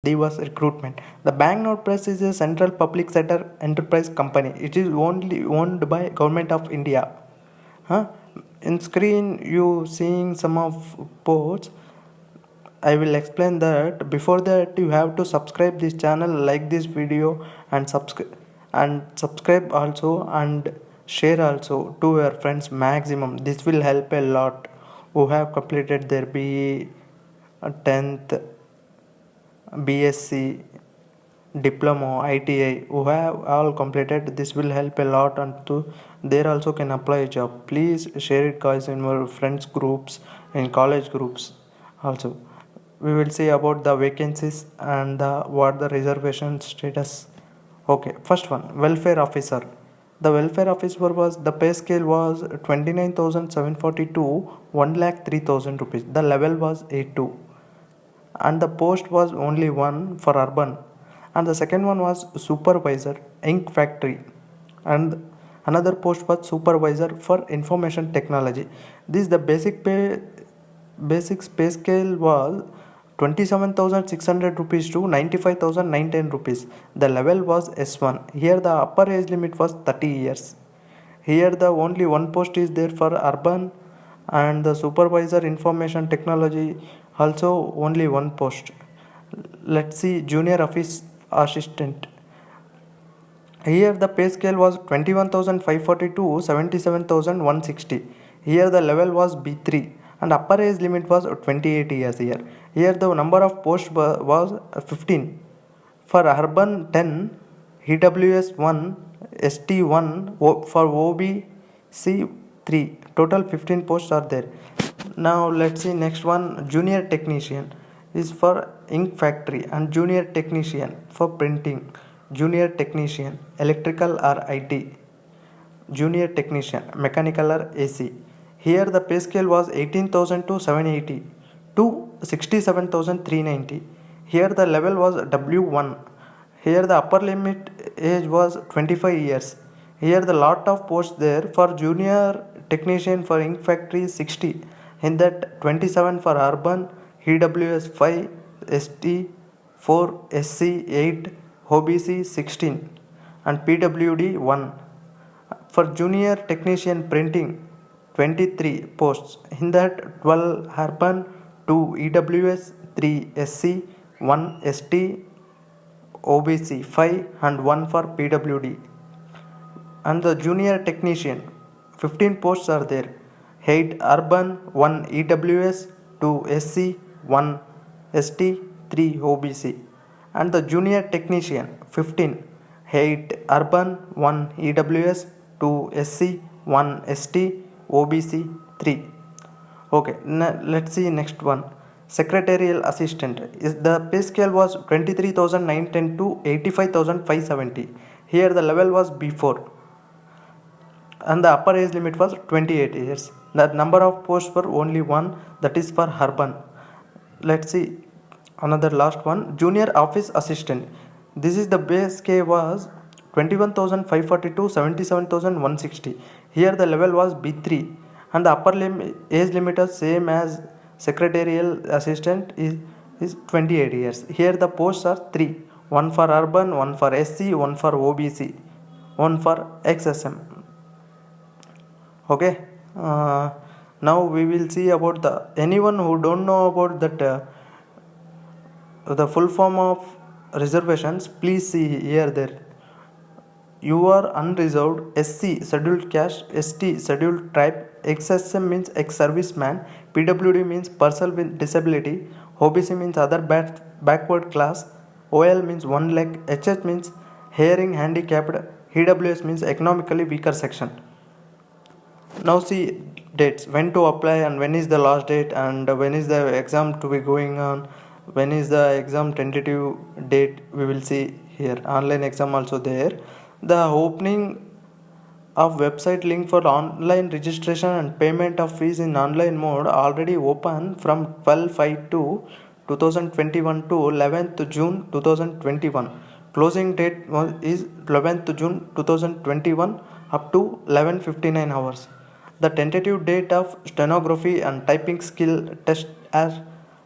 Divas Recruitment. The Banknote Press is a central public sector enterprise company. It is only owned by Government of India. Huh? In screen you seeing some of posts. I will explain that. Before that you have to subscribe this channel, like this video and subscribe also and share also to your friends maximum. This will help a lot who have completed their BE 10th BSc diploma ITI who have all completed. This will help a lot and to there also can apply a job. Please share it guys in your friends groups, in college groups also. We will see about the vacancies and what the reservation status. Okay, first one, welfare officer. The welfare officer was, the pay scale was 29,742, 1,03,000 rupees. The level was A2 and the post was only one for urban, and the second one was supervisor ink factory, and another post was supervisor for information technology. This the basic pay scale was 27,600 rupees to 95,910 rupees. The level was S1. Here the upper age limit was 30 years. Here the only one post is there for urban, and the supervisor information technology also only one post. Let's see junior office assistant. Here the pay scale was 21,540 to 77,160. Here the level was B3 and upper age limit was 28 years here. Here the number of posts was 15. For urban 10, EWS 1, ST 1, for OBC 3. Total 15 posts are there. Now let's see next one, junior technician is for ink factory and junior technician for printing. Junior technician electrical or IT, junior technician mechanical or AC. Here the pay scale was 18,000 to 780 to 67,390. Here the level was W1. Here the upper limit age was 25 years. Here the lot of posts there for junior technician for ink factory 60. In that 27 for urban, EWS 5, ST 4, SC 8, OBC 16 and PWD 1. For junior technician printing 23 posts. In that 12 urban, 2 EWS, 3 SC, 1 ST, OBC 5 and 1 for PWD. And the junior technician 15 posts are there. 8 urban, 1 EWS, 2 SC, 1 ST, 3 OBC. And the junior technician 15, 8 urban, 1 EWS, 2 SC, 1 ST, OBC 3. Okay, let's see next one. Secretarial assistant is the pay scale was 23,910 to 85,570. Here the level was B4 and the upper age limit was 28 years. The number of posts were only one, that is for urban. Let's see another last one, junior office assistant. This is the base scale was 21,540 to 77,160. Here the level was B3 and the upper age limit is same as secretarial assistant is 28 years. Here the posts are 3, one for urban, one for SC, one for OBC, one for XSM. Okay, now we will see about the anyone who don't know about that the full form of reservations. Please see here there. You are unreserved, SC scheduled caste, ST scheduled tribe, XSM means ex-serviceman, PWD means person with disability, OBC means other backward class, OL means one leg, HH means hearing handicapped, EWS means economically weaker section. Now see dates, when to apply and when is the last date and when is the exam to be going on, when is the exam tentative date. We will see here, online exam also there. The opening of website link for online registration and payment of fees in online mode already open from 12/5 to 2021 to 11th June 2021. Closing date is 11th June 2021 up to 11:59 hours. The tentative date of stenography and typing skill test as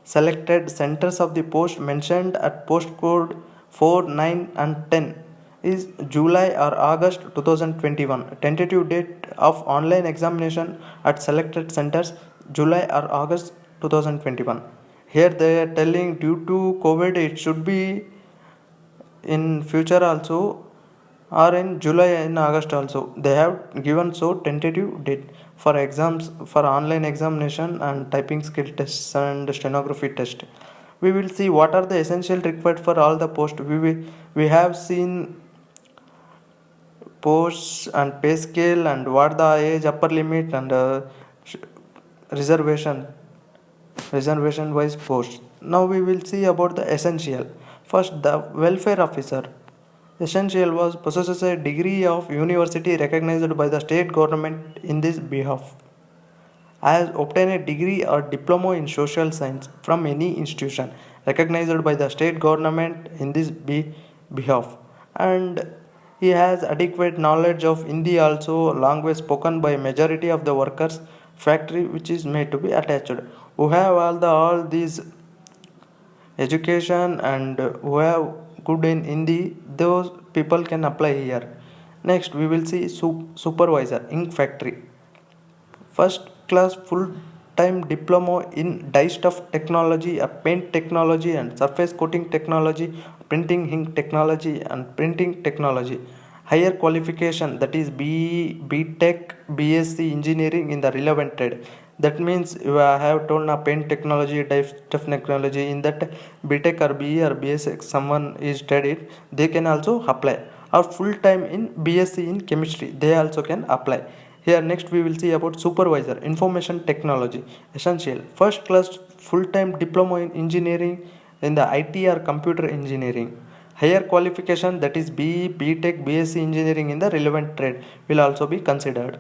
selected centers of the post mentioned at postcode 4, 9 and 10 is July or August 2021. Tentative date of online examination at selected centers July or August 2021. Here they are telling due to COVID it should be in future also or in July and August also. They have given so tentative date for exams for online examination and typing skill tests and stenography test. We will see what are the essential required for all the posts. We have seen posts and pay scale and what the age upper limit and reservation reservation wise posts. Now we will see about the essential. First, the welfare officer. Essential was possesses a degree of university recognized by the state government in this behalf. Has obtained a degree or diploma in social science from any institution recognized by the state government in this behalf, and he has adequate knowledge of Hindi also language spoken by majority of the workers factory which is made to be attached, who have all these education and who have good in Hindi, those people can apply here. Next we will see supervisor ink factory. First class full time diploma in dye stuff technology, paint technology and surface coating technology, printing ink technology and printing technology. Higher qualification, that is B.Tech, BSc engineering in the relevant trade. That means you have told na paint technology, dye stuff technology, in that B.Tech or BE or BSc someone is studied, they can also apply. Or full time in BSc in chemistry, they also can apply. Here next we will see about supervisor information technology. Essential first class full time diploma in engineering in the IT or computer engineering. Higher qualification, that is BE, BTech, BSc engineering in the relevant trade will also be considered.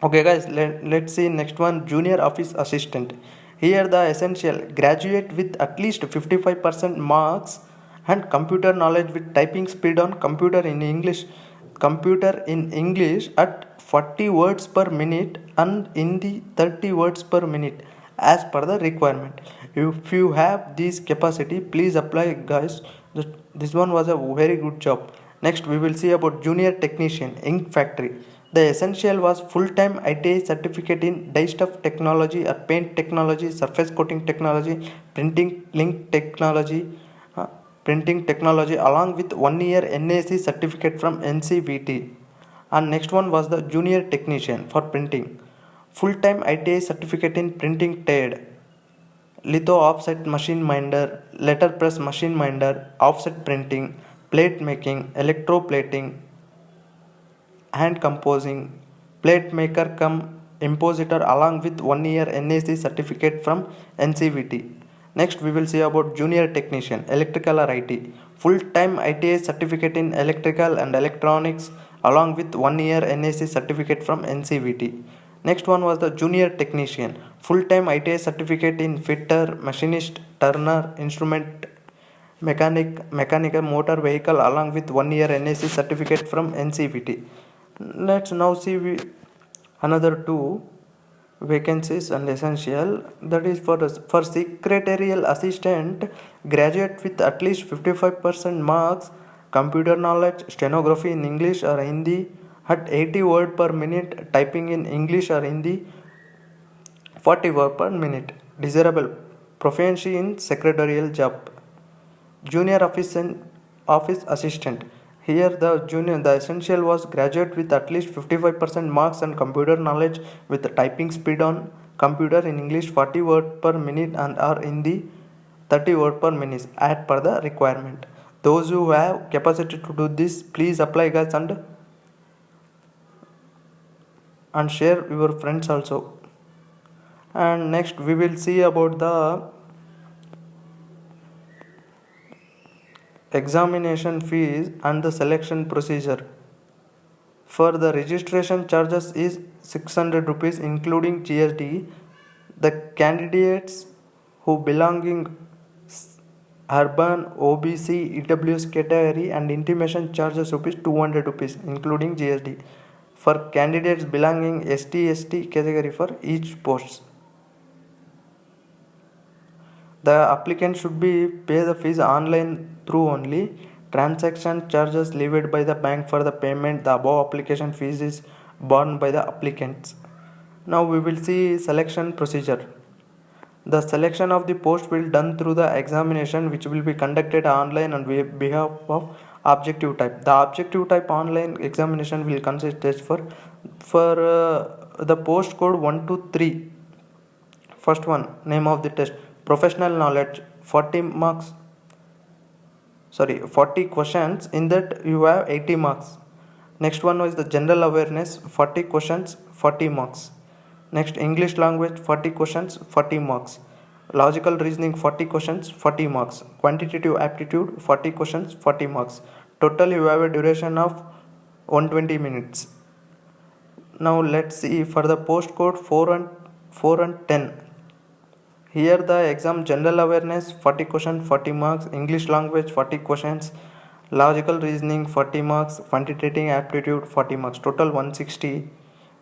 Okay guys, let's see next one, junior office assistant. Here the essential graduate with at least 55% marks and computer knowledge with typing speed on computer in English at 40 words per minute and in the 30 words per minute as per the requirement. If you have this capacity, please apply guys. This one was a very good job. Next we will see about junior technician ink factory. The essential was full-time ITI certificate in dye stuff technology or paint technology, surface coating technology, printing technology along with 1 year NAC certificate from NCVT. And next one was the junior technician for printing. Full-time ITI certificate in printing trade, litho offset machine minder, letterpress machine minder, offset printing, plate making, electroplating, hand composing, plate maker cum impositor along with 1 year NAC certificate from NCVT. Next we will see about junior technician electrical or IT. Full time ITI certificate in electrical and electronics along with 1 year NAC certificate from NCVT. Next one was the junior technician full time ITI certificate in fitter, machinist, turner, instrument mechanical motor vehicle along with 1 year NAC certificate from NCVT. Let's now see another two vacancies and essential, that is for secretarial assistant, graduate with at least 55% marks, computer knowledge, stenography in English or Hindi at 80 word per minute, typing in English or Hindi 40 word per minute, desirable proficiency in secretarial job. Junior office assistant. Here the essential was graduate with at least 55% marks and computer knowledge with typing speed on computer in English 40 word per minute and or in the 30 word per minute as per the requirement. Those who have capacity to do this, please apply guys and share your friends also. And next we will see about the examination fees and the selection procedure. For the registration charges is 600 rupees including GST. The candidates who belonging urban, OBC, EWS category and intimation charges rupees 200 rupees including GST. For candidates belonging ST category for each post. The applicant should be pay the fees online through only. Transaction charges levied by the bank for the payment. The above application fees is borne by the applicants. Now we will see selection procedure. The selection of the post will done through the examination which will be conducted online on behalf of objective type. The objective type online examination will consist as for the post code 1 to 3. First one, name of the test, professional knowledge, 40 marks, 40 questions, in that you have 80 marks. Next one was the general awareness, 40 questions, 40 marks. Next, English language, 40 questions, 40 marks. Logical reasoning, 40 questions, 40 marks. Quantitative aptitude, 40 questions, 40 marks. Total you have a duration of 120 minutes. Now let's see for the post code 4 and 10. Here the exam general awareness, 40 questions, 40 marks. English language, 40 questions. Logical reasoning, 40 marks. Quantitative aptitude, 40 marks. Total 160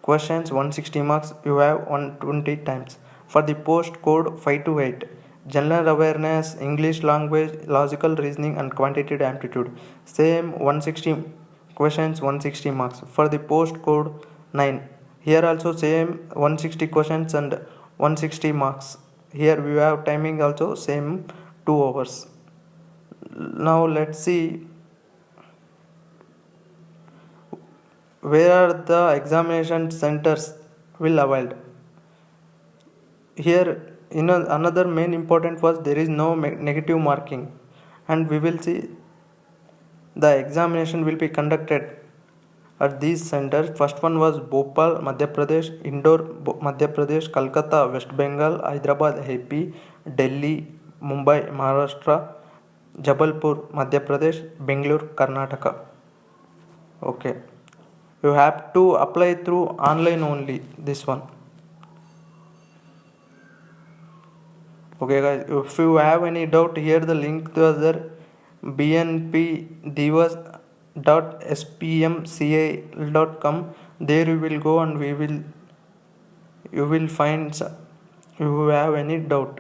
questions, 160 marks. You have 120 times. For the post code 5 to 8, general awareness, English language, logical reasoning and quantitative aptitude, same 160 questions, 160 marks. For the post code 9, here also same 160 questions and 160 marks. Here we have timing also same 2 hours. Now let's see where are the examination centers will availed. Here another main important was there is no negative marking, and we will see the examination will be conducted at these centers. First one was Bhopal, Madhya Pradesh, Indore, Madhya Pradesh, Kolkata, West Bengal, Hyderabad, AP, Delhi, Mumbai, Maharashtra, Jabalpur, Madhya Pradesh, Bangalore, Karnataka. Okay, you have to apply through online only, this one. Okay guys, if you have any doubt, here the link to other bnpdivas.spmci.com. there you will go and you will find if you have any doubt.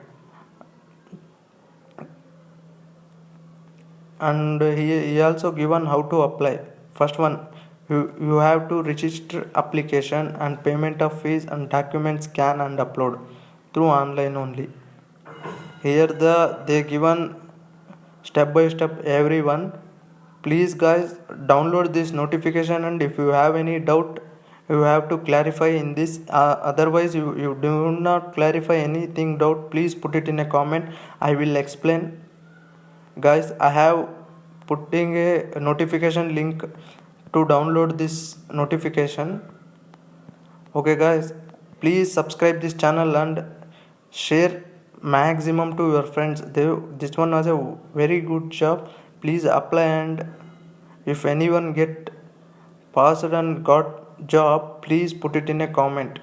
And he also given how to apply. First one, you have to register application and payment of fees and documents scan and upload through online only. Here they given step by step everyone. Please guys, download this notification, and if you have any doubt you have to clarify in this. Otherwise you do not clarify anything doubt, please put it in a comment, I will explain. Guys, I have putting a notification link to download this notification. Okay guys, please subscribe this channel and share maximum to your friends. This one was a very good job. Please apply, and if anyone get passed and got job, please put it in a comment.